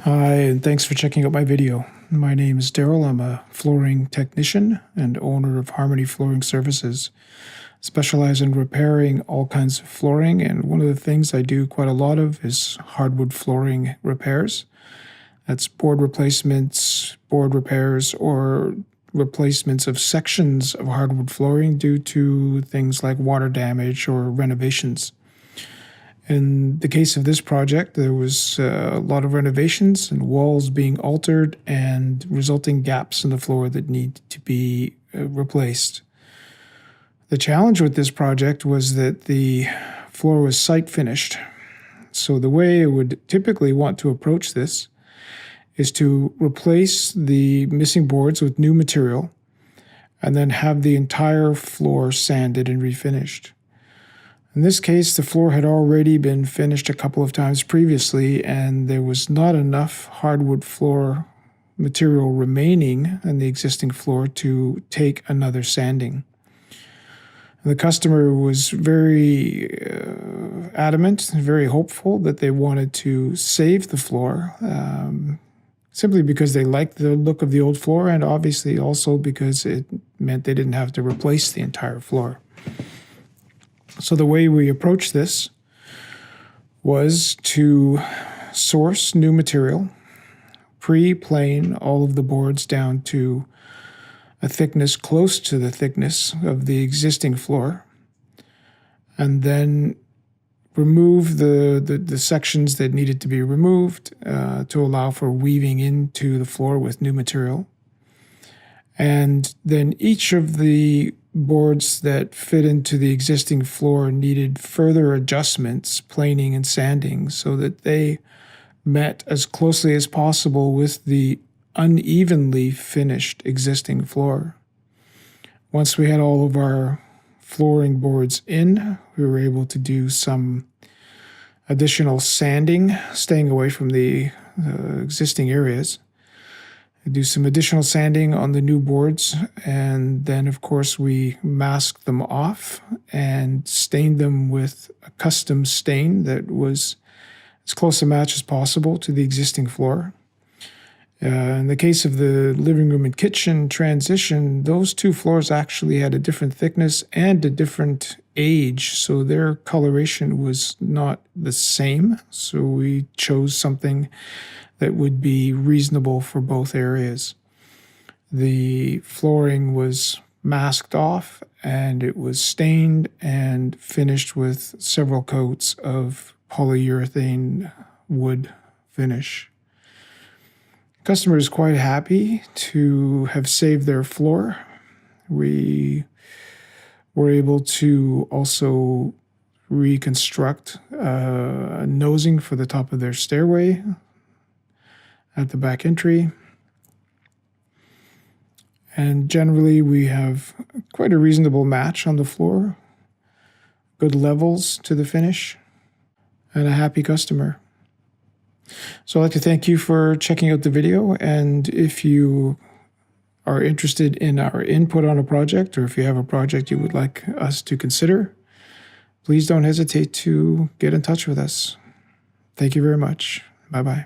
Hi, and thanks for checking out my video. My name is Daryl. I'm a flooring technician and owner of Harmony Flooring Services. Specialize in repairing all kinds of flooring, and one of the things I do quite a lot of is hardwood flooring repairs. That's board replacements, board repairs, or replacements of sections of hardwood flooring due to things like water damage or renovations. In the case of this project, there was a lot of renovations and walls being altered and resulting gaps in the floor that need to be replaced. The challenge with this project was that the floor was site finished. So the way I would typically want to approach this is to replace the missing boards with new material and then have the entire floor sanded and refinished. In this case, the floor had already been finished a couple of times previously, and there was not enough hardwood floor material remaining in the existing floor to take another sanding. The customer was very adamant, very hopeful that they wanted to save the floor, simply because they liked the look of the old floor, and obviously also because it meant they didn't have to replace the entire floor. So the way we approached this was to source new material, pre-plane all of the boards down to a thickness close to the thickness of the existing floor, and then remove the sections that needed to be removed to allow for weaving into the floor with new material. And then each of the boards that fit into the existing floor needed further adjustments, planing and sanding, so that they met as closely as possible with the unevenly finished existing floor. Once we had all of our flooring boards in, we were able to do some additional sanding, staying away from the existing areas. Do some additional sanding on the new boards, and then of course we masked them off and stained them with a custom stain that was as close a match as possible to the existing floor. In the case of the living room and kitchen transition, those two floors actually had a different thickness and a different age, so their coloration was not the same. So we chose something that would be reasonable for both areas. The flooring was masked off, and it was stained and finished with several coats of polyurethane wood finish. Customer is quite happy to have saved their floor. We were able to also reconstruct a nosing for the top of their stairway at the back entry. And generally we have quite a reasonable match on the floor, good levels to the finish, and a happy customer. So I'd like to thank you for checking out the video, and if you are interested in our input on a project, or if you have a project you would like us to consider, please don't hesitate to get in touch with us. Thank you very much. Bye-bye.